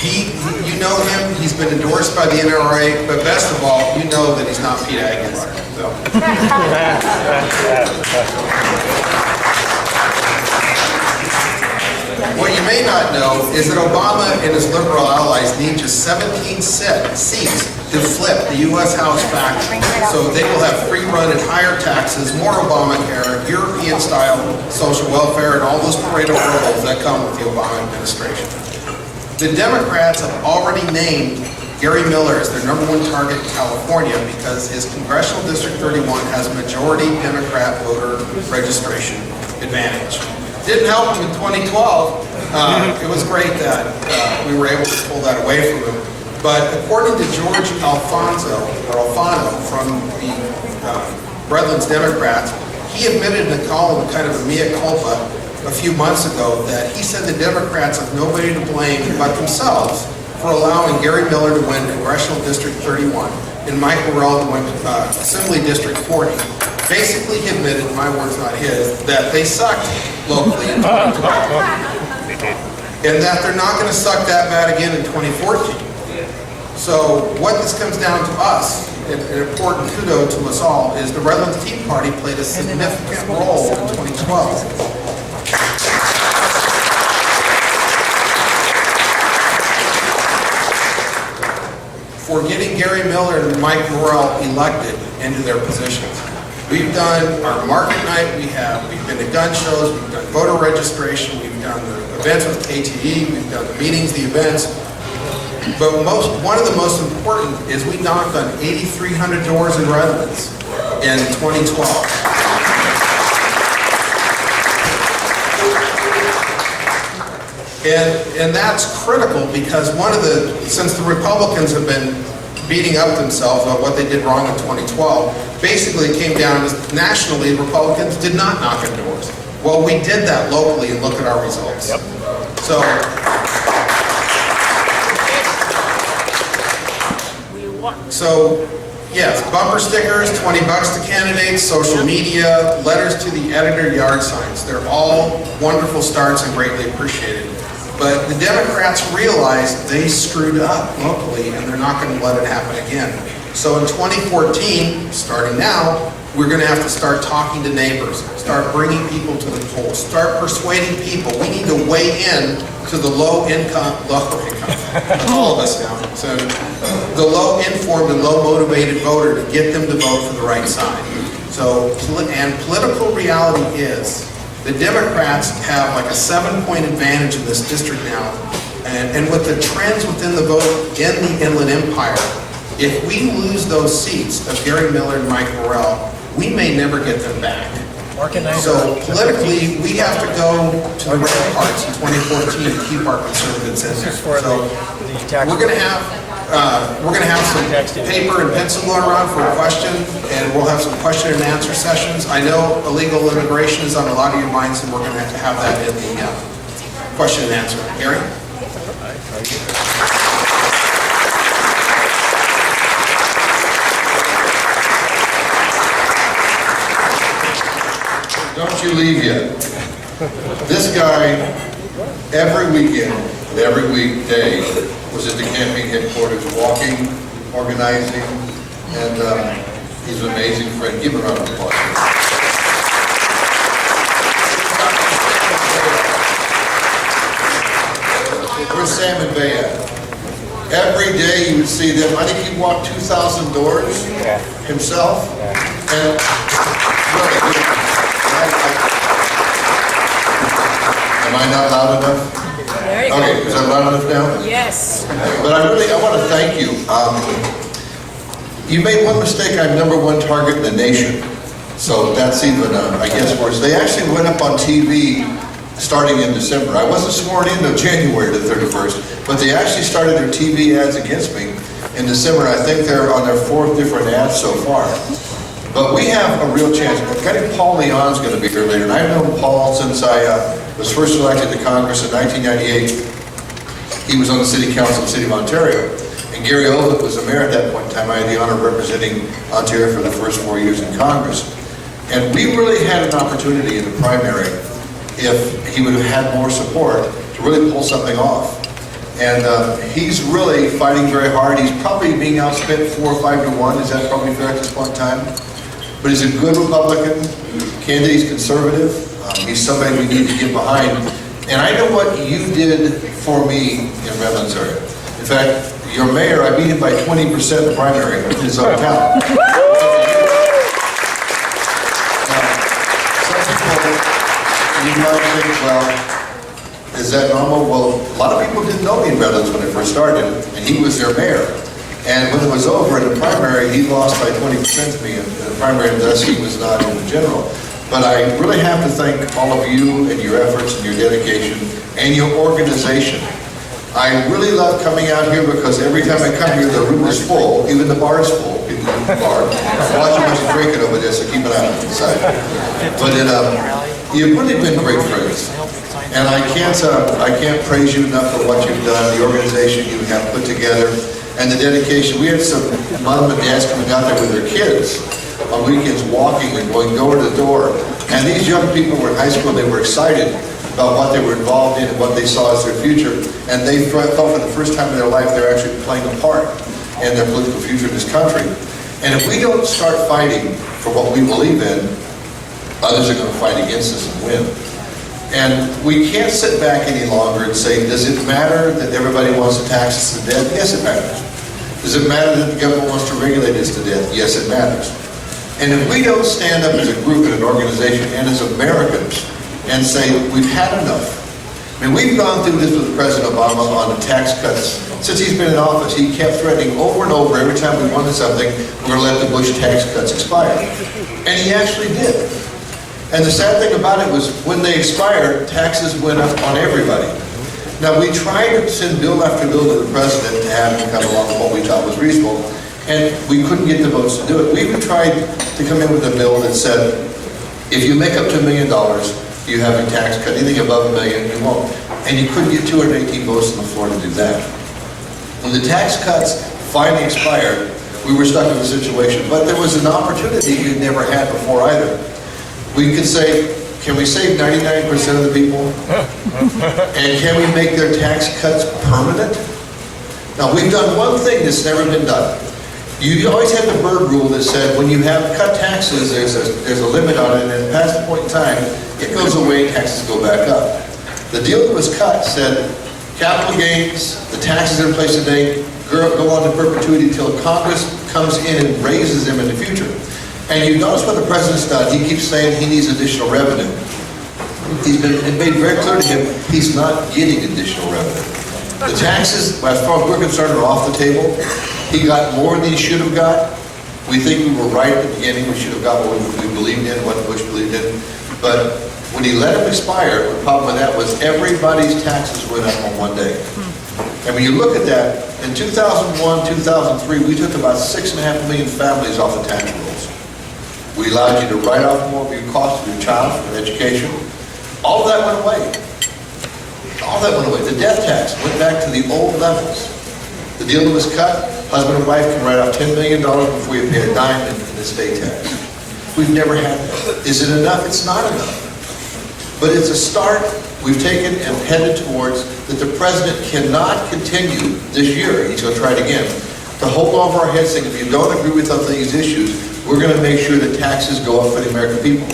You know him, he's been endorsed by the NRA, but best of all, you know that he's not Pete Aguilar. So. What you may not know is that Obama and his liberal allies need just 17 seats to flip the U.S. House back so they will have free run and higher taxes, more Obamacare, European-style social welfare, and all those Pareto rules that come with the Obama administration. The Democrats have already named Gary Miller as their #1 target in California because his Congressional District 31 has majority Democrat voter registration advantage. Didn't help him in 2012. It was great that we were able to pull that away from him. But according to George Alfano from the Redlands Democrats, he admitted in a column, kind of a mea culpa, a few months ago, that he said the Democrats have nobody to blame but themselves for allowing Gary Miller to win Congressional District 31 and Mike Morrell to win Assembly District 40. Basically, he admitted, my words not his, that they sucked locally in 2012. And that they're not going to suck that bad again in 2014. So what this comes down to us, an important kudo to us all, is the Redlands Tea Party played a significant role in 2012. For getting Gary Miller and Mike Morrell elected into their positions. We've done our market night, we've been to gun shows, we've done voter registration, we've done the events with KTE, we've done the meetings, the events. But one of the most important is we knocked on 8,300 doors in Redlands in 2012. And that's critical because since the Republicans have been beating up themselves on what they did wrong in 2012, basically it came down to nationally, Republicans did not knock on doors. Well, we did that locally and look at our results. Yep. So, yes, bumper stickers, $20 to candidates, social media, letters to the editor, yard signs. They're all wonderful starts and greatly appreciated. But the Democrats realized they screwed up locally and they're not going to let it happen again. So in 2014, starting now, we're going to have to start talking to neighbors, start bringing people to the polls, start persuading people. We need to weigh in to the low income, all of us now, so the low informed and low motivated voter to get them to vote for the right side. So, and political reality is, the Democrats have like a 7-point advantage in this district now, and with the trends within the vote in the Inland Empire, if we lose those seats of Gary Miller and Mike Morrell, we may never get them back. So politically, we have to go to the red parts in 2014 to keep our conservatives in there. So we're going to have some paper and pencil going around for a question, and we'll have some question and answer sessions. I know illegal immigration is on a lot of your minds, and we're going to have that in the question and answer. Gary? Don't you leave yet. This guy, every weekend, every weekday, was at the campaign headquarters, walking, organizing, and he's an amazing friend. Give him a round of applause. Where's Sam and Bay at? Every day you would see them. I think he walked 2,000 doors himself. And am I not loud enough? There you go. Okay, is that loud enough now? Yes. But I want to thank you. You made one mistake. I'm #1 target in the nation. So that's even, I guess, worse. They actually went up on TV starting in December. I wasn't sworn in until January the 31st, but they actually started their TV ads against me in December. I think they're on their 4th different ads so far. But we have a real chance. A guy named Paul Leon's going to be here later, and I've known Paul since I was first elected to Congress in 1998. He was on the City Council of the City of Ontario, and Gary Ovitt was the mayor at that point in time. I had the honor of representing Ontario for the first 4 years in Congress. And we really had an opportunity in the primary, if he would have had more support, to really pull something off. And he's really fighting very hard. He's probably being outspent 4 or 5 to 1. Is that probably fair at this point in time? But he's a good Republican candidate. He's conservative. He's somebody we need to get behind. And I know what you did for me in Redlands area. In fact, your mayor, I beat him by 20% in the primary in his own town. Some people, you might think, well, is that normal? Well, a lot of people didn't know me in Redlands when I first started, and he was their mayor. And when it was over in the primary, he lost by 20% to me in the primary, and thus he was not in the general. But I really have to thank all of you and your efforts and your dedication and your organization. I really love coming out here because every time I come here, the room is full, even the bar is full. People in the bar. Watch how much you're drinking over there, so keep an eye on the side. But you've really been great friends. And I can't praise you enough for what you've done, the organization you have put together, and the dedication. We had some mom and dads coming out there with their kids on weekends walking and going door to door. And these young people were in high school, they were excited about what they were involved in and what they saw as their future. And they felt for the first time in their life they're actually playing a part in their political future in this country. And if we don't start fighting for what we believe in, others are going to fight against us and win. And we can't sit back any longer and say, does it matter that everybody wants to tax us to death? Yes, it matters. Does it matter that the government wants to regulate us to death? Yes, it matters. And if we don't stand up as a group and an organization and as Americans and say, we've had enough. I mean, we've gone through this with President Obama on the tax cuts. Since he's been in office, he kept threatening over and over, every time we wanted something, we're going to let the Bush tax cuts expire. And he actually did. And the sad thing about it was when they expired, taxes went up on everybody. Now, we tried to send bill after bill to the president to have him come along with what we thought was reasonable, and we couldn't get the votes to do it. We even tried to come in with a bill that said, if you make up to $1 million, you have a tax cut. Anything above $1 million, you won't. And you couldn't get 218 votes on the floor to do that. When the tax cuts finally expired, we were stuck in a situation. But there was an opportunity we'd never had before either. We could say, can we save 99% of the people? And can we make their tax cuts permanent? Now, we've done one thing that's never been done. You always had the Byrd rule that said when you have cut taxes, there's a limit on it, and past the point in time, it goes away, taxes go back up. The deal that was cut said capital gains, the taxes that are in place today, go on to perpetuity until Congress comes in and raises them in the future. And you notice what the president's done. He keeps saying he needs additional revenue. It made very clear to him he's not getting additional revenue. The taxes, as far as we're concerned, are off the table. He got more than he should have got. We think we were right at the beginning. We should have got what we believed in, what Bush believed in. But when he let them expire, the problem with that was everybody's taxes went up on one day. And when you look at that, in 2001, 2003, we took about 6.5 million families off the tax rolls. We allowed you to write off more of your cost of your child for education. All of that went away. All that went away. The death tax went back to the old levels. The deal that was cut, husband and wife can write off $10 million before you pay a dime in the state tax. We've never had that. Is it enough? It's not enough. But it's a start we've taken and headed towards that the president cannot continue this year, he's going to try it again, to hold over our heads saying, if you don't agree with some of these issues, we're going to make sure that taxes go up for the American people.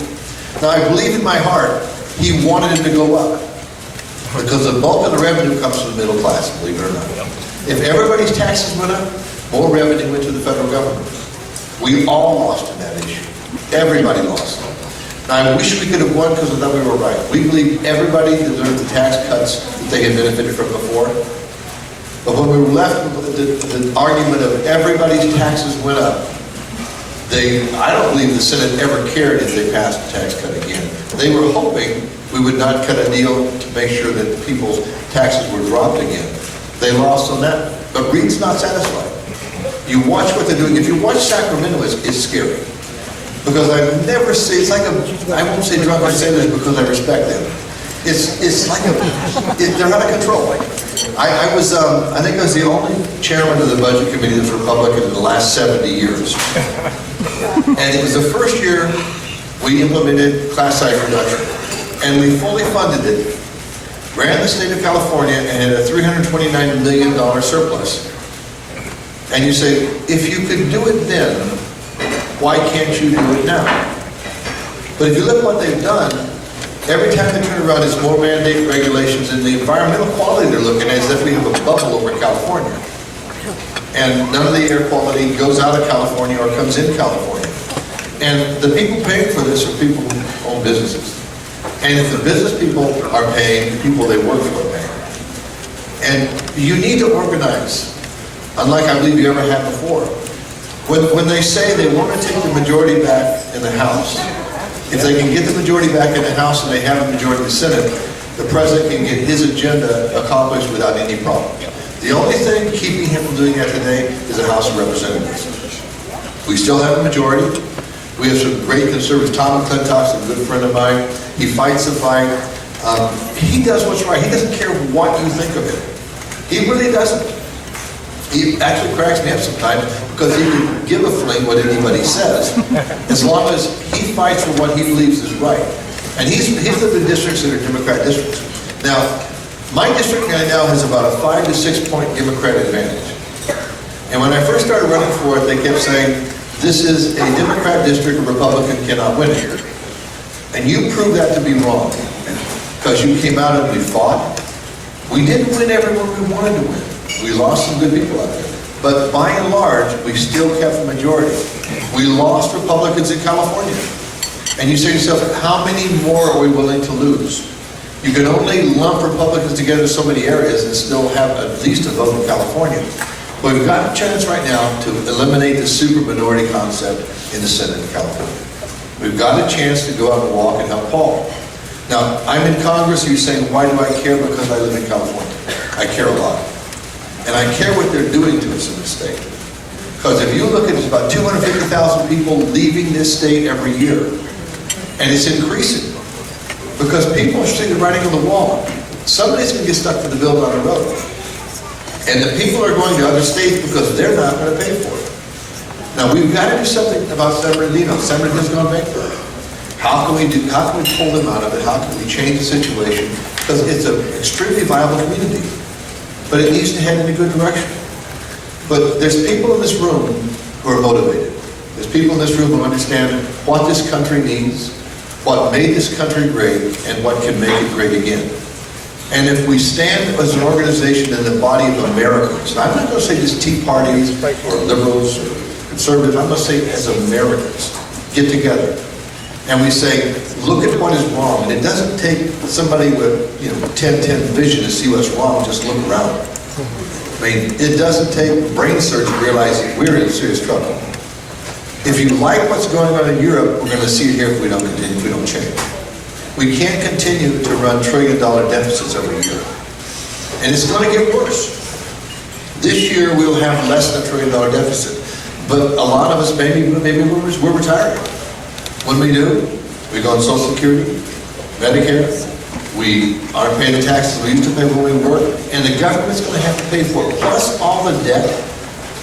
Now, I believe in my heart he wanted it to go up because the bulk of the revenue comes from the middle class, believe it or not. If everybody's taxes went up, more revenue went to the federal government. We all lost in that issue. Everybody lost. Now, I wish we could have won because I thought we were right. We believe everybody deserved the tax cuts that they had benefited from before. But when we were left with the argument of everybody's taxes went up, I don't believe the Senate ever cared if they passed the tax cut again. They were hoping we would not cut a deal to make sure that people's taxes were dropped again. They lost on that. But Reed's not satisfied. You watch what they're doing. If you watch Sacramento, it's scary. Because I've never seen, it's like I won't say drunken sailors because I respect them. It's like they're out of control. I think I was the only chairman of the budget committee that's Republican in the last 70 years. And it was the first year we implemented class size reduction. And we fully funded it. ran the state of California and had a $329 million surplus. And you say, if you could do it then, why can't you do it now? But if you look what they've done, every time they turn around, it's more mandate regulations, and the environmental quality they're looking at is that we have a bubble over California. And none of the air quality goes out of California or comes in California. And the people paying for this are people who own businesses. And if the business people are paying, the people they work for are paying. And you need to organize, unlike I believe you ever have before. When they say they want to take the majority back in the House, if they can get the majority back in the House and they have a majority in the Senate, the president can get his agenda accomplished without any problem. The only thing keeping him from doing that today is the House of Representatives. We still have a majority. We have some great conservatives. Tom McClintock's a good friend of mine. He fights the fight. He does what's right. He doesn't care what you think of him. He really doesn't. He actually cracks me up sometimes because he can give a fling what anybody says, as long as he fights for what he believes is right. And he's lived in districts that are Democrat districts. Now, my district right now has about a 5 to 6 point Democrat advantage. And when I first started running for it, they kept saying, this is a Democrat district, a Republican cannot win here. And you proved that to be wrong, because you came out and we fought. We didn't win everyone we wanted to win. We lost some good people out there. But by and large, we still kept the majority. We lost Republicans in California. And you say to yourself, how many more are we willing to lose? You can only lump Republicans together in so many areas and still have at least a vote in California. But we've got a chance right now to eliminate the super minority concept in the Senate of California. We've got a chance to go out and walk and help Paul. Now, I'm in Congress, you're saying, why do I care? Because I live in California. I care a lot. And I care what they're doing to us in the state. Because if you look at it, it's about 250,000 people leaving this state every year. And it's increasing. Because people are seeing the writing on the wall. Somebody's going to get stuck to the bill down the road. And the people are going to other states because they're not going to pay for it. Now, we've got to do something about San Bernardino. San Bernardino's gone bankrupt. How can we pull them out of it? How can we change the situation? Because it's an extremely viable community. But it needs to head in a good direction. But there's people in this room who are motivated. There's people in this room who understand what this country needs, what made this country great, and what can make it great again. And if we stand as an organization in the body of Americans, and I'm not going to say just Tea Parties or liberals or conservatives, I'm going to say as Americans, get together. And we say, look at what is wrong. And it doesn't take somebody with 10-10 vision to see what's wrong, just look around. I mean, it doesn't take brain surgery to realize that we're in serious trouble. If you like what's going on in Europe, we're going to see it here if we don't continue, if we don't change. We can't continue to run trillion-dollar deficits every year. And it's going to get worse. This year we'll have less than $1 trillion deficit. But a lot of us, maybe we're retiring. When we do, we go on Social Security, Medicare, we aren't paying the taxes we used to pay when we work, and the government's going to have to pay for it. Plus all the debt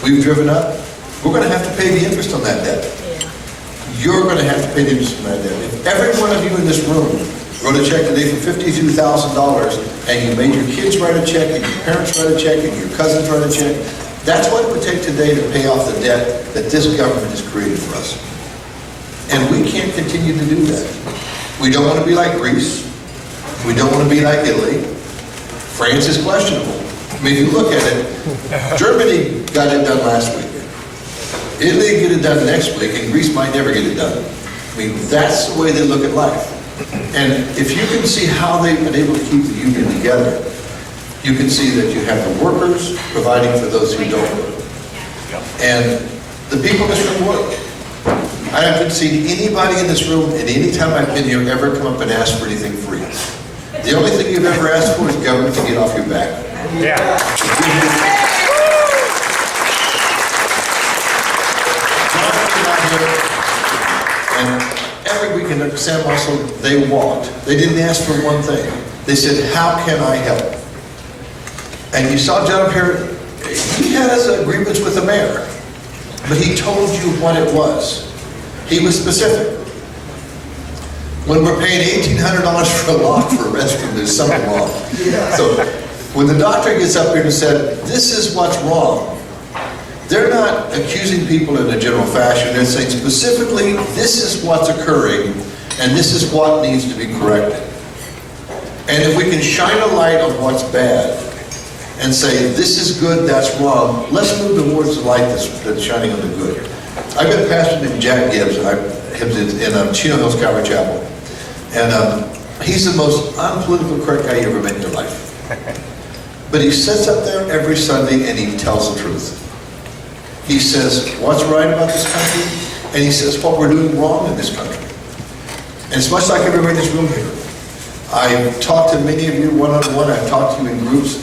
we've driven up, we're going to have to pay the interest on that debt. You're going to have to pay the interest on that debt. If every one of you in this room wrote a check today for $52,000 and you made your kids write a check and your parents write a check and your cousins write a check, that's what it would take today to pay off the debt that this government has created for us. And we can't continue to do that. We don't want to be like Greece. We don't want to be like Italy. France is questionable. I mean, if you look at it, Germany got it done last week. Italy get it done next week, and Greece might never get it done. I mean, that's the way they look at life. And if you can see how they've been able to keep the union together, you can see that you have the workers providing for those who don't work. And the people in this room work. I haven't seen anybody in this room, and any time I've been here, ever come up and ask for anything free. The only thing you've ever asked for is government to get off your back. Yeah. And every weekend at San Marcos, they walked. They didn't ask for one thing. They said, how can I help? And you saw John up here, he has agreements with the mayor, but he told you what it was. He was specific. When we're paying $1,800 for a lock for a restroom, there's something wrong. So when the doctor gets up here and said, this is what's wrong, they're not accusing people in a general fashion. They're saying specifically, this is what's occurring, and this is what needs to be corrected. And if we can shine a light on what's bad and say, this is good, that's wrong, let's move towards the light that's shining on the good. I've got a pastor named Jack Gibbs, in Chino Hills Calvary Chapel. And he's the most unpolitical correct guy you ever met in your life. But he sits up there every Sunday and he tells the truth. He says what's right about this country, and he says what we're doing wrong in this country. And it's much like everybody in this room here. I've talked to many of you one-on-one, I've talked to you in groups,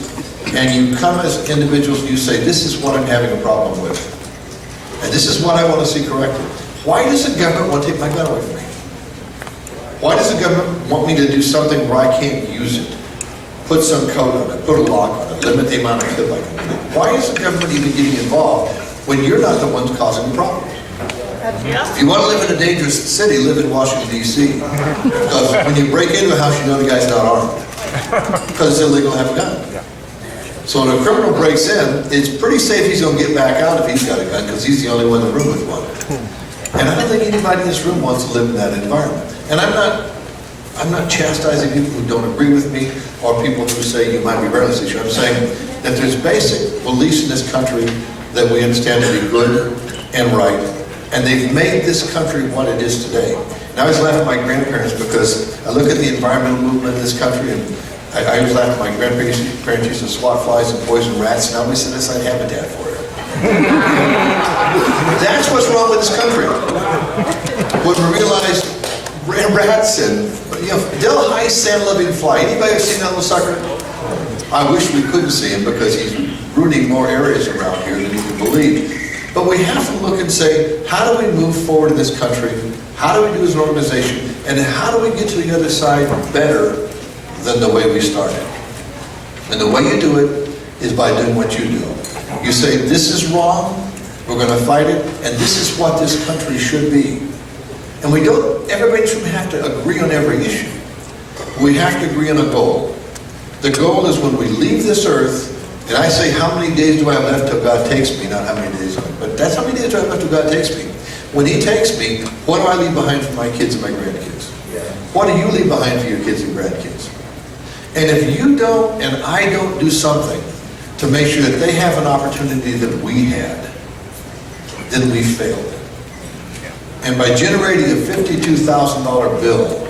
and you come as individuals and you say, this is what I'm having a problem with. And this is what I want to see corrected. Why does the government want to take my gun away from me? Why does the government want me to do something where I can't use it? Put some code on it, put a lock on it, limit the amount of clip I can put. Why is the government even getting involved when you're not the ones causing the problems? If you want to live in a dangerous city, live in Washington, D.C. Because when you break into a house, you know the guy's not armed. Because it's illegal to have a gun. So when a criminal breaks in, it's pretty safe he's going to get back out if he's got a gun, because he's the only one in the room with one. And I don't think anybody in this room wants to live in that environment. And I'm not chastising people who don't agree with me or people who say you might be right on this issue. I'm saying that there's basic beliefs in this country that we understand to be good and right, and they've made this country what it is today. And I always laugh at my grandparents because I look at the environmental movement in this country, and I always laugh at my grandparents used to swat flies and poison rats, and I always set aside habitat for it. That's what's wrong with this country. When we realize rats and, Delhi sand-loving fly. Anybody ever seen that little sucker? I wish we couldn't see him because he's ruining more areas around here than you can believe. But we have to look and say, how do we move forward in this country? How do we do as an organization? And how do we get to the other side better than the way we started? And the way you do it is by doing what you do. You say, this is wrong, we're going to fight it, and this is what this country should be. And everybody shouldn't have to agree on every issue. We have to agree on a goal. The goal is when we leave this earth, and I say, how many days do I have left till God takes me? Not how many days, but that's how many days do I have left till God takes me. When He takes me, what do I leave behind for my kids and my grandkids? What do you leave behind for your kids and grandkids? And if you don't and I don't do something to make sure that they have an opportunity that we had, then we failed. And by generating a $52,000 bill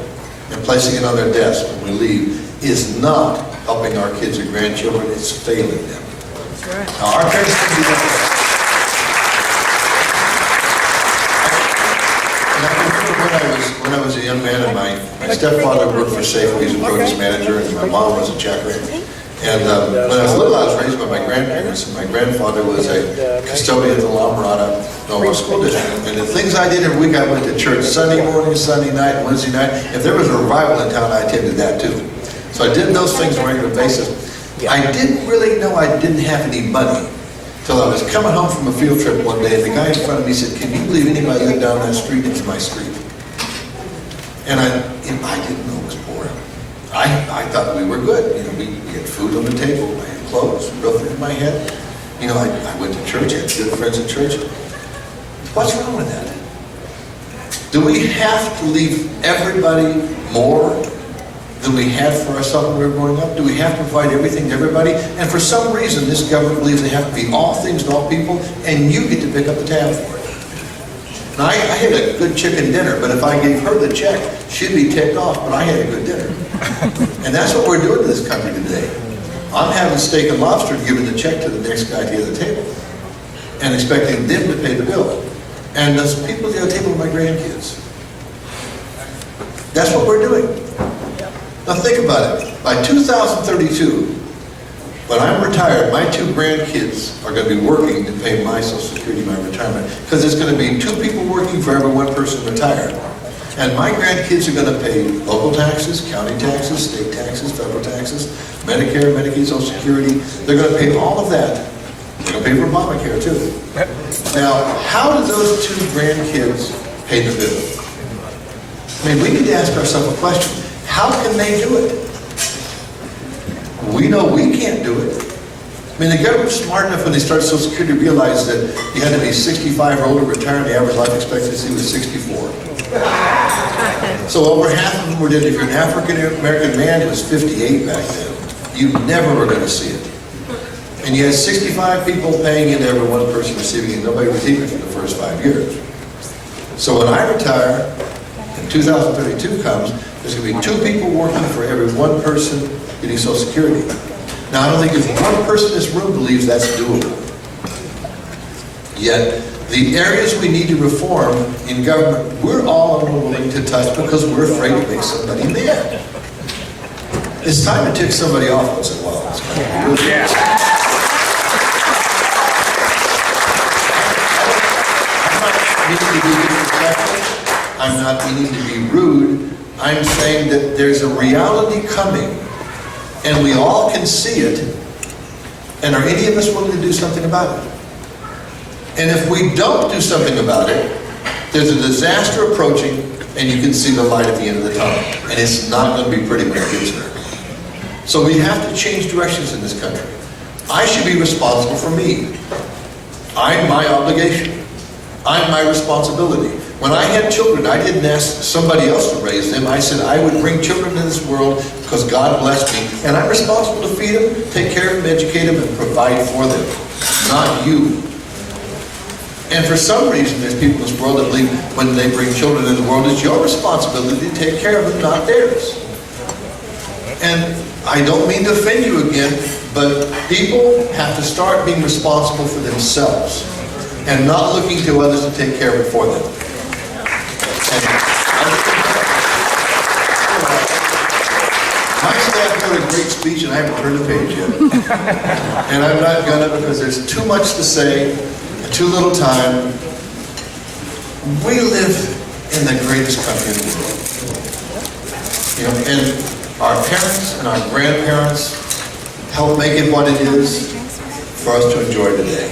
and placing it on their desk when we leave is not helping our kids and grandchildren, it's failing them. That's right. Now, our parents can do that. And I remember when I was a young man, and my stepfather worked for Safeway, he was a produce manager, and my mom was a checker. And when I was little, I was raised by my grandparents, and my grandfather was a custodian at the La Mirada Normal School District. And the things I did every week, I went to church Sunday morning, Sunday night, Wednesday night. If there was a revival in town, I attended that too. So I did those things on a regular basis. I didn't really know I didn't have any money till I was coming home from a field trip one day, and the guy in front of me said, "Can you believe anybody lived down that street into my street?" And I didn't know it was poor. I thought we were good. We had food on the table, I had clothes, roof over my head. I went to church, I had good friends at church. What's wrong with that? Do we have to leave everybody more than we had for ourselves when we were growing up? Do we have to provide everything to everybody? And for some reason, this government believes they have to be all things to all people, and you get to pick up the tab for it. Now, I had a good chicken dinner, but if I gave her the check, she'd be ticked off, but I had a good dinner. And that's what we're doing in this country today. I'm having steak and lobster and giving the check to the next guy at the other table and expecting them to pay the bill. And those people at the other table are my grandkids. That's what we're doing. Now think about it. By 2032, when I'm retired, my two grandkids are going to be working to pay my Social Security, my retirement, because there's going to be two people working for every one person retired. And my grandkids are going to pay local taxes, county taxes, state taxes, federal taxes, Medicare, Medicaid, Social Security. They're going to pay all of that. They're going to pay for Obamacare too. Now, how do those two grandkids pay the bill? I mean, we need to ask ourselves a question. How can they do it? We know we can't do it. I mean, the government's smart enough when they started Social Security to realize that you had to be 65 or older to retire, and the average life expectancy was 64. So over half of them were dead. If you're an African-American man, it was 58 back then. You never were going to see it. And you had 65 people paying into every one person receiving it. Nobody received it for the first 5 years. So when I retire, and 2032 comes, there's going to be 2 people working for every 1 person getting Social Security. Now, I don't think there's 1 person in this room believes that's doable. Yet, the areas we need to reform in government, we're all unwilling to touch because we're afraid to make somebody mad. It's time to tick somebody off once in a while. I'm not meaning to be rude. I'm saying that there's a reality coming, and we all can see it. And are any of us willing to do something about it? And if we don't do something about it, there's a disaster approaching, and you can see the light at the end of the tunnel. And it's not going to be pretty when it gets there. So we have to change directions in this country. I should be responsible for me. I'm my obligation. I'm my responsibility. When I had children, I didn't ask somebody else to raise them. I said I would bring children into this world because God blessed me. And I'm responsible to feed them, take care of them, educate them, and provide for them. Not you. And for some reason, there's people in this world that believe when they bring children into the world, it's your responsibility to take care of them, not theirs. And I don't mean to offend you again, but people have to start being responsible for themselves and not looking to others to take care of it for them. My staff wrote a great speech, and I haven't turned the page yet. And I'm not gonna because there's too much to say, and too little time. We live in the greatest country in the world. You know, and our parents and our grandparents helped make it what it is for us to enjoy today.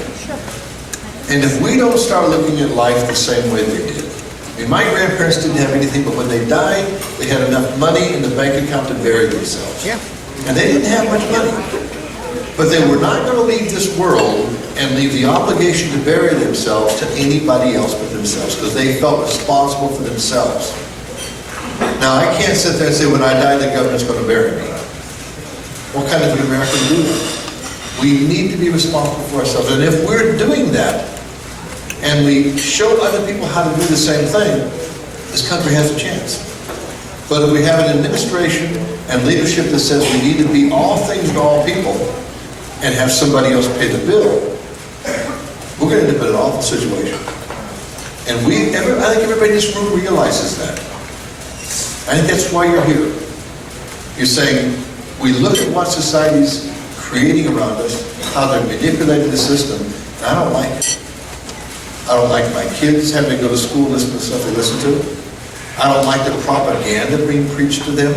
And if we don't start looking at life the same way they did, I mean, my grandparents didn't have anything, but when they died, they had enough money in the bank account to bury themselves. Yeah. And they didn't have much money. But they were not going to leave this world and leave the obligation to bury themselves to anybody else but themselves, because they felt responsible for themselves. Now, I can't sit there and say, when I die, the government's going to bury me. What kind of an American do that? We need to be responsible for ourselves. And if we're doing that, and we show other people how to do the same thing, this country has a chance. But if we have an administration and leadership that says we need to be all things to all people and have somebody else pay the bill, we're going to end up in an awful situation. And I think everybody in this room realizes that. I think that's why you're here. You're saying, we look at what society's creating around us, how they're manipulating the system, and I don't like it. I don't like my kids having to go to school and listen to stuff they listen to. I don't like the propaganda being preached to them.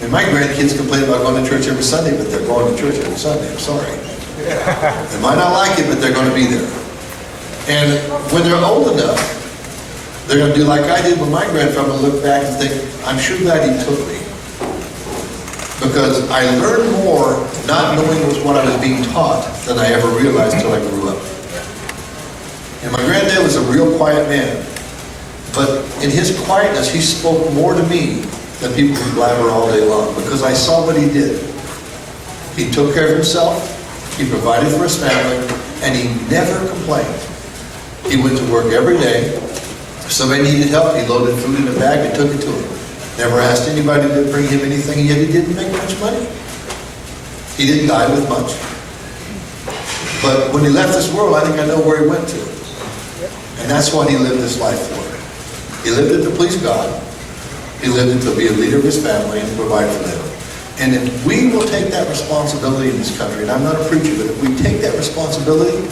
And my grandkids complain about going to church every Sunday, but they're going to church every Sunday. I'm sorry. They might not like it, but they're going to be there. And when they're old enough, they're going to do like I did with my grandfather, look back and think, I'm sure glad he took me. Because I learned more not knowing what I was being taught than I ever realized until I grew up. And my granddad was a real quiet man. But in his quietness, he spoke more to me than people who blabber all day long, because I saw what he did. He took care of himself, he provided for his family, and he never complained. He went to work every day. If somebody needed help, he loaded food in a bag and took it to him. Never asked anybody to bring him anything, yet he didn't make much money. He didn't die with much. But when he left this world, I think I know where he went to. And that's what he lived his life for. He lived it to please God. He lived it to be a leader of his family and provide for them. And if we will take that responsibility in this country, and I'm not a preacher, but if we take that responsibility,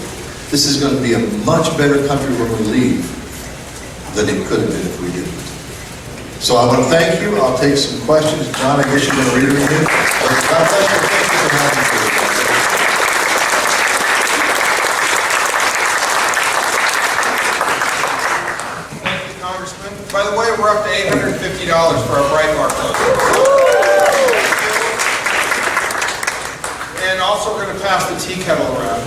this is going to be a much better country when we leave than it could have been if we didn't. So I want to thank you. I'll take some questions. John, I guess you're going to read them again. God bless you. Thank you for having me. Thank you, Congressman. By the way, we're up to $850 for our Breitbart program. And also we're going to pass the tea kettle around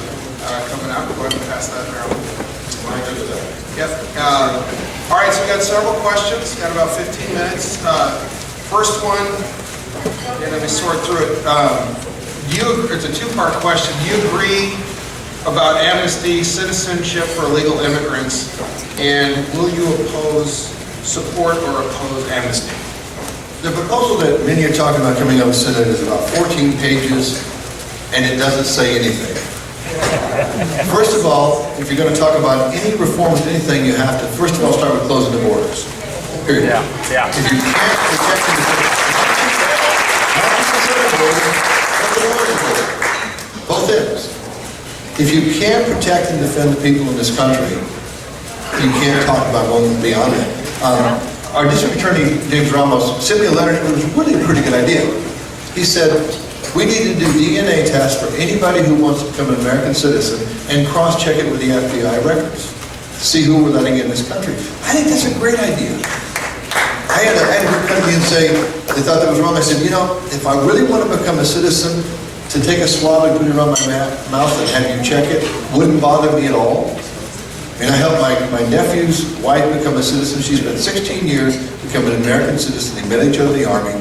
coming up. Go ahead and pass that around. Yep. All right, so we got several questions. Got about 15 minutes. First one, and let me sort through it. It's a two-part question. Do you agree about amnesty, citizenship for illegal immigrants, and will you support or oppose amnesty? The proposal that many are talking about coming up with Senate is about 14 pages, and it doesn't say anything. First of all, if you're going to talk about any reforms, anything, you have to, first of all, start with closing the borders. Period. Yeah. If you can't protect the both ends. If you can't protect and defend the people in this country, you can't talk about going beyond that. Our district attorney, James Ramos, sent me a letter. It was really a pretty good idea. He said, we need to do DNA tests for anybody who wants to become an American citizen and cross-check it with the FBI records. See who we're letting in this country. I think that's a great idea. I had a group come to me and say, they thought that was wrong. I said, you know, if I really want to become a citizen, to take a swab and put it on my mouth and have you check it wouldn't bother me at all. I mean, I helped my nephew's wife become a citizen. She's been 16 years to become an American citizen. They met each other in the Army.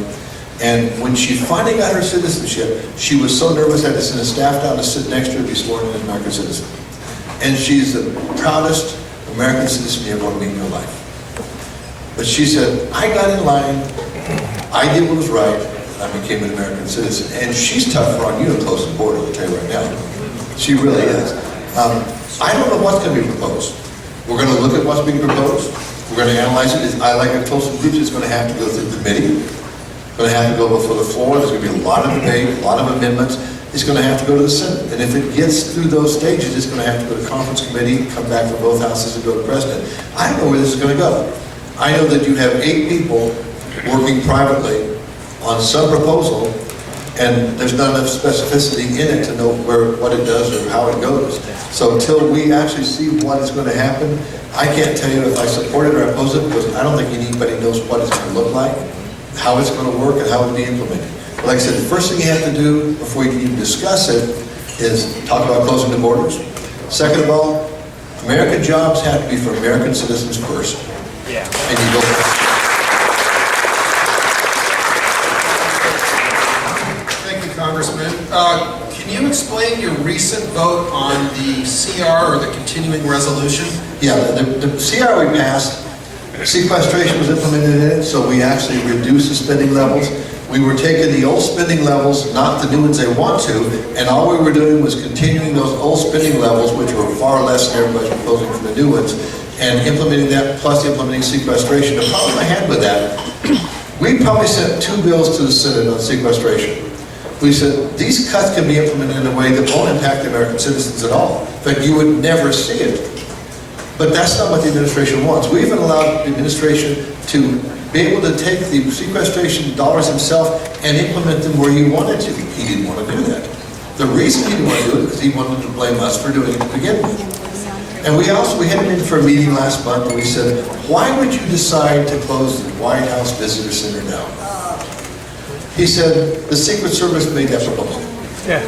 And when she finally got her citizenship, she was so nervous I had to send a staff down to sit next to her to be sworn in as an American citizen. And she's the proudest American citizen you ever want to meet in your life. But she said, I got in line, I did what was right, and I became an American citizen. And she's tougher on you to close the border, I'll tell you right now. She really is. I don't know what's going to be proposed. We're going to look at what's being proposed. We're going to analyze it. Like I told some groups, it's going to have to go through committee. It's going to have to go before the floor. There's going to be a lot of debate, a lot of amendments. It's going to have to go to the Senate. And if it gets through those stages, it's going to have to go to conference committee, come back from both houses and go to the president. I don't know where this is going to go. I know that you have 8 people working privately on some proposal, and there's not enough specificity in it to know what it does or how it goes. So until we actually see what is going to happen, I can't tell you if I support it or oppose it, because I don't think anybody knows what it's going to look like, how it's going to work, and how it will be implemented. But like I said, the first thing you have to do before you can even discuss it is talk about closing the borders. Second of all, American jobs have to be for American citizens first. Yeah. And you go Thank you, Congressman. Can you explain your recent vote on the CR, or the continuing resolution? Yeah, the CR we passed, sequestration was implemented in it, so we actually reduced the spending levels. We were taking the old spending levels, not the new ones they want to, and all we were doing was continuing those old spending levels, which were far less than everybody's proposing for the new ones, and implementing that, plus implementing sequestration. The problem I had with that, we probably sent 2 bills to the Senate on sequestration. We said, these cuts can be implemented in a way that won't impact the American citizens at all. In fact, you would never see it. But that's not what the administration wants. We even allowed the administration to be able to take the sequestration dollars himself and implement them where he wanted to. He didn't want to do that. The reason he didn't want to do it is because he wanted to blame us for doing it to begin with. And we had him in for a meeting last month, and we said, why would you decide to close the White House Visitor Center now? He said, the Secret Service made that proposal. Yeah.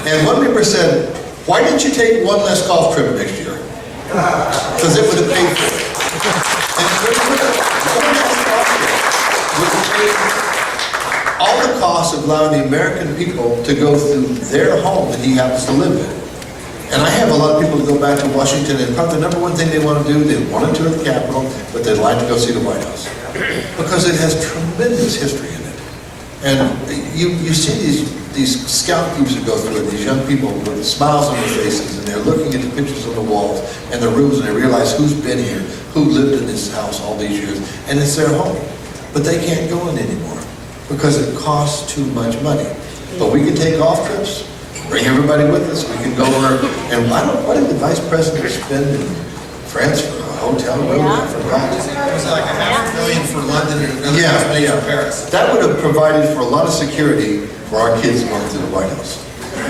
And one member said, why didn't you take one less golf trip next year? Because it would have paid for it. And all the costs of allowing the American people to go through their home that he happens to live in. And I have a lot of people that go back to Washington, and probably the #1 thing they want to do, they want to tour the Capitol, but they'd like to go see the White House. Because it has tremendous history in it. And you see these scout groups that go through it, these young people with smiles on their faces, and they're looking at the pictures on the walls and the rooms, and they realize who's been here, who lived in this house all these years, and it's their home. But they can't go in anymore because it costs too much money. But we can take off trips, bring everybody with us, we can go over, and what did the Vice President spend in France for a hotel room? I forgot. It was like $500,000 for London and another $500,000 for Paris. That would have provided for a lot of security for our kids going to the White House.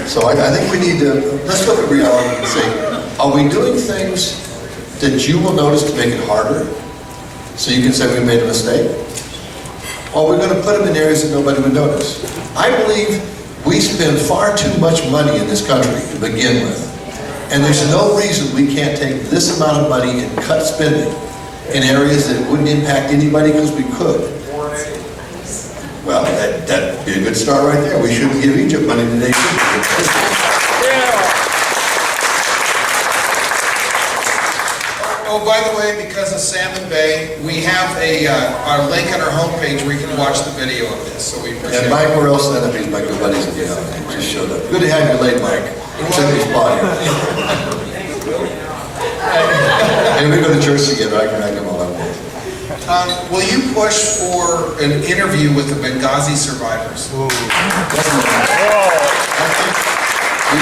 So I think we need to, let's look at reality and say, are we doing things to that you will notice to make it harder, so you can say we made a mistake? Or we're going to put them in areas that nobody would notice? I believe we spend far too much money in this country to begin with. And there's no reason we can't take this amount of money and cut spending in areas that wouldn't impact anybody because we could. Well, that'd be a good start right there. We shouldn't give Egypt money today. Oh, by the way, because of Salmon Bay, we have our link on our homepage where you can watch the video of this, so we appreciate it. And Mike Morrell Centerpiece, my good buddies at the outfit, just showed up. Good to have you late, Mike. It's in your spot here. And we go to church together, I can come all I want. Will you push for an interview with the Benghazi survivors? We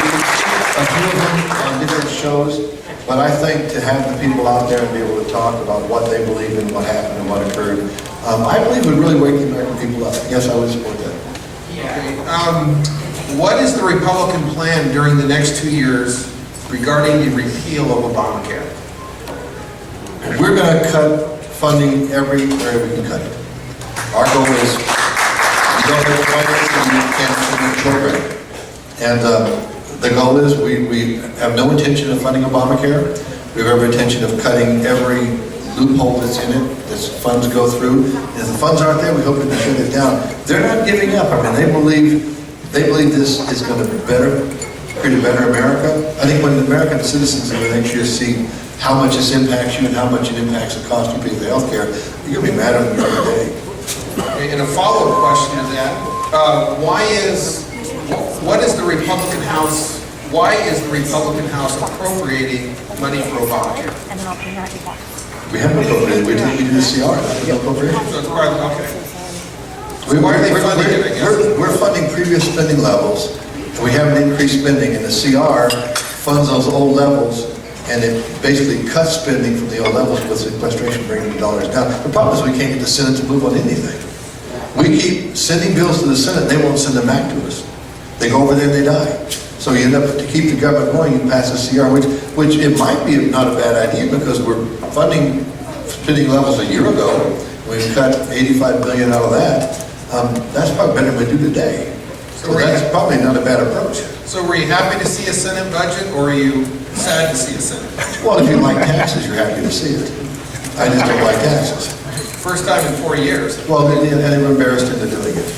can see a few of them on different shows, but I think to have the people out there and be able to talk about what they believe in, what happened and what occurred, I believe would really wake the American people up. Yes, I would support that. Okay. What is the Republican plan during the next 2 years regarding the repeal of Obamacare? We're going to cut funding everywhere we can cut it. Our goal is, you don't have the financing, you can't fund the program. And the goal is, we have no intention of funding Obamacare. We have every intention of cutting every loophole that's in it, as funds go through. And if the funds aren't there, we hope we can shut it down. They're not giving up. I mean, they believe this is going to create a better America. I think when the American citizens in the next year see how much this impacts you and how much it impacts the cost you pay for health care, you're going to be madder than every day. Okay, and a follow-up question to that, why is the Republican House appropriating money for Obamacare? We haven't appropriated, we did the CR, not the appropriation. So it's part of, okay. Why are they funding it, I guess? We're funding previous spending levels, and we haven't increased spending, and the CR funds those old levels, and it basically cuts spending from the old levels with sequestration, bringing the dollars down. The problem is we can't get the Senate to move on anything. We keep sending bills to the Senate, they won't send them back to us. They go over there and they die. So you end up, to keep the government going, you pass a CR, which it might be not a bad idea because we're funding spending levels a year ago. We've cut $85 billion out of that. That's probably better than we do today. So that's probably not a bad approach. So were you happy to see a Senate budget, or are you sad to see a Senate budget? Well, if you like taxes, you're happy to see it. I just don't like taxes. First time in 4 years. Well, and we're embarrassed into doing it.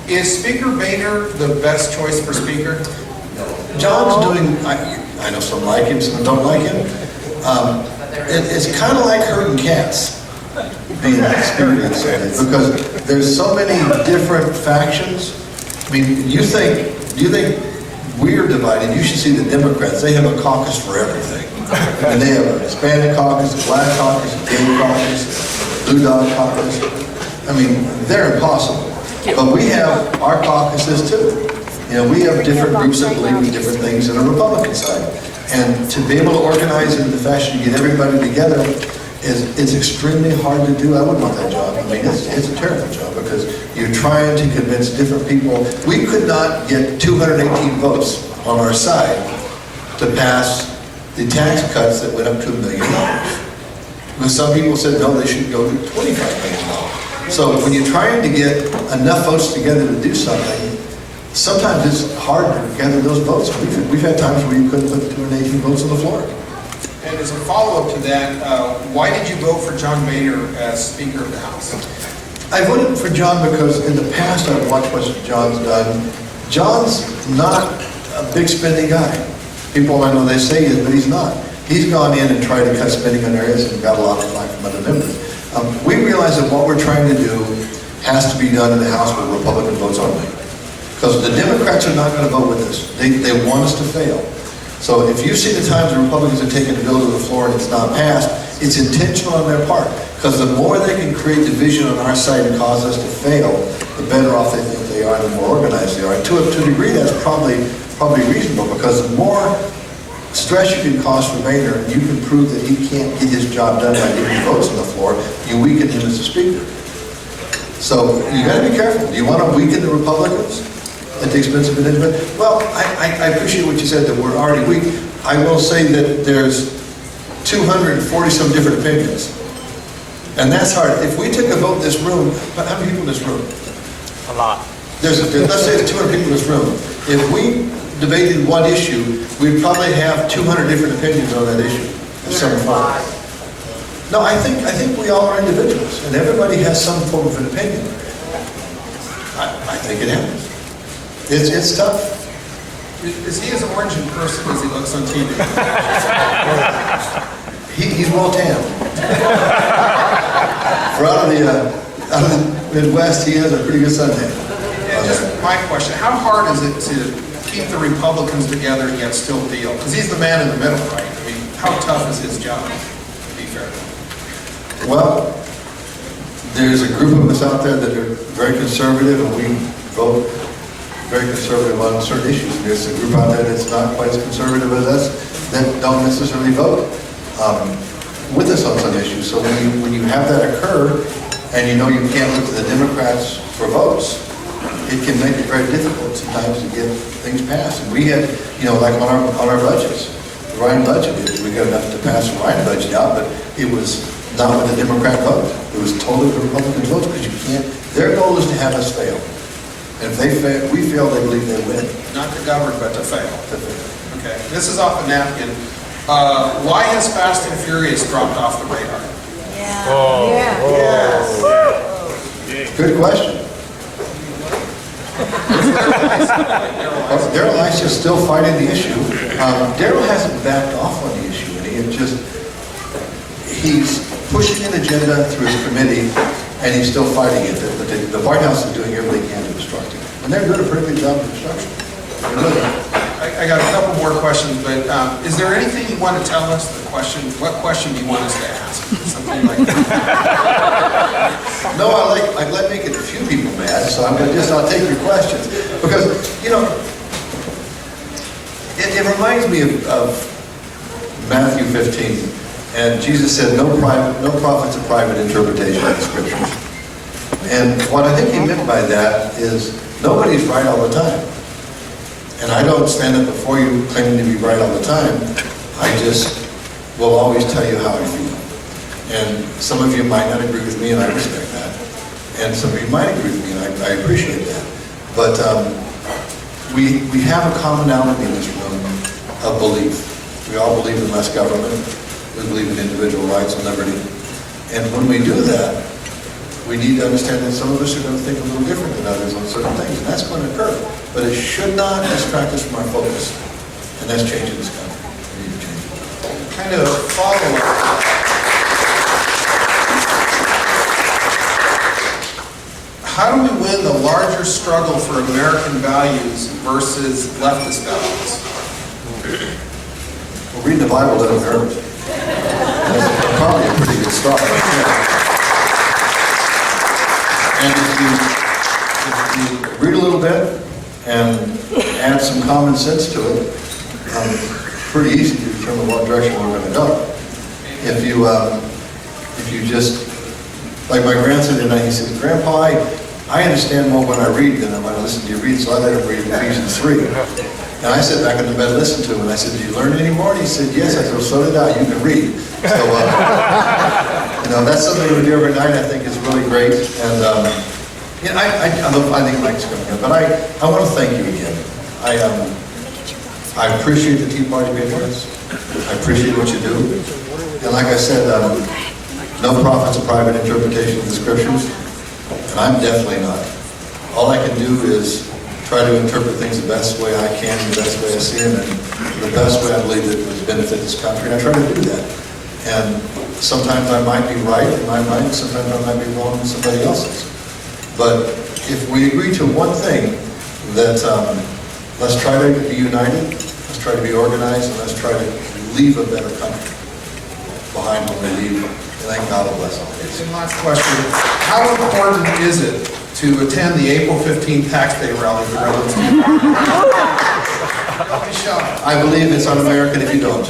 Is Speaker Boehner the best choice for Speaker? John's doing, I know some like him, some don't like him. It's kind of like herding cats, being experienced in it, because there's so many different factions. I mean, do you think we're divided? You should see the Democrats. They have a caucus for everything. And they have a Hispanic caucus, a Black caucus, a gay caucus, Blue Dog caucus. I mean, they're impossible. But we have our caucuses too. You know, we have different groups that believe in different things in the Republican side. And to be able to organize it in the fashion to get everybody together is extremely hard to do. I wouldn't want that job. I mean, it's a terrible job because you're trying to convince different people. We could not get 218 votes on our side to pass the tax cuts that went up to $1 million. Because some people said, no, they should go to $25 million. So when you're trying to get enough votes together to do something, sometimes it's hard to gather those votes. We've had times where you couldn't put 218 votes on the floor. And as a follow-up to that, why did you vote for John Boehner as Speaker of the House? I voted for John because in the past I've watched what John's done. John's not a big spending guy. People I know they say he is, but he's not. He's gone in and tried to cut spending on areas and got a lot of flack from other members. We realize that what we're trying to do has to be done in the House with Republican votes only. Because the Democrats are not going to vote with us. They want us to fail. So if you see the times the Republicans have taken the bill to the floor and it's not passed, it's intentional on their part. Because the more they can create division on our side and cause us to fail, the better off they think they are, the more organized they are. And to a degree, that's probably reasonable, because the more stress you can cause for Boehner, and you can prove that he can't get his job done by getting votes on the floor, you weaken him as a speaker. So you got to be careful. Do you want to weaken the Republicans at the expense of management? Well, I appreciate what you said, that we're already weak. I will say that there's 240-some different opinions. And that's hard. If we took a vote in this room, but how many people in this room? A lot. Let's say there's 200 people in this room. If we debated one issue, we'd probably have 200 different opinions on that issue. At some point. No, I think we all are individuals, and everybody has some form of an opinion. I think it happens. It's tough. Is he as orange in person as he looks on TV? He's well tanned. For out of the Midwest, he has a pretty good suntan. And just my question, how hard is it to keep the Republicans together and yet still deal? Because he's the man in the middle, right? I mean, how tough is his job, to be fair? Well, there's a group of us out there that are very conservative, and we vote very conservative on certain issues. And there's a group out there that's not quite as conservative as us that don't necessarily vote with us on some issues. So when you have that occur, and you know you can't look to the Democrats for votes, it can make it very difficult sometimes to get things passed. And we had, like on our budgets, the Ryan budget, we got enough to pass the Ryan budget out, but it was not with the Democrat vote. It was totally the Republican vote, because you can't. Their goal is to have us fail. And if they fail, we fail, they believe they win. Not to govern, but to fail. Okay, this is off the napkin. Why has Fast and Furious dropped off the radar? Good question. Daryl Ice is still fighting the issue. Daryl hasn't backed off on the issue, and he's pushing an agenda through his committee, and he's still fighting it. The White House is doing everything they can to obstruct it. And they're doing a pretty good job of obstruction. I got a couple more questions, but is there anything you want to tell us? What question do you want us to ask? Something like that. No, I like making a few people mad, so I'll take your questions. Because, it reminds me of Matthew 15. And Jesus said, no prophet's a private interpretation of the Scriptures. And what I think he meant by that is nobody's right all the time. And I don't stand up before you claiming to be right all the time. I just will always tell you how I feel. And some of you might not agree with me, and I respect that. And some of you might agree with me, and I appreciate that. But we have a commonality in this room of belief. We all believe in less government. We believe in individual rights and liberty. And when we do that, we need to understand that some of us are going to think a little different than others on certain things, and that's going to occur. But it should not distract us from our focus, and that's changing this country. We need to change it. Kind of follow-up. How do we win the larger struggle for American values versus leftist values? Well, reading the Bible doesn't hurt. That's probably a pretty good start right there. And if you read a little bit and add some common sense to it, pretty easy to determine what direction we're going to go. If you just, like my grandson tonight, he says, Grandpa, I understand more when I read than when I listen to you read, so I let him read Ephesians 3. And I sat back in the bed and listened to him, and I said, did you learn any more? And he said, yes. I said, well, so did I. You can read. So, that's something we do every night. I think is really great. And I think Mike's coming up, but I want to thank you again. I appreciate the Tea Party Patriots. I appreciate what you do. And like I said, no prophet's a private interpretation of the Scriptures, and I'm definitely not. All I can do is try to interpret things the best way I can, the best way I see them, and the best way I believe that would benefit this country. And I try to do that. And sometimes I might be right in my mind, sometimes I might be wrong in somebody else's. But if we agree to one thing, that let's try to be united, let's try to be organized, and let's try to leave a better country behind when we leave. And thank God will bless all of us. And last question, how important is it to attend the April 15th Tax Day rally for Redlands? Don't be shy. I believe it's un-American if you don't.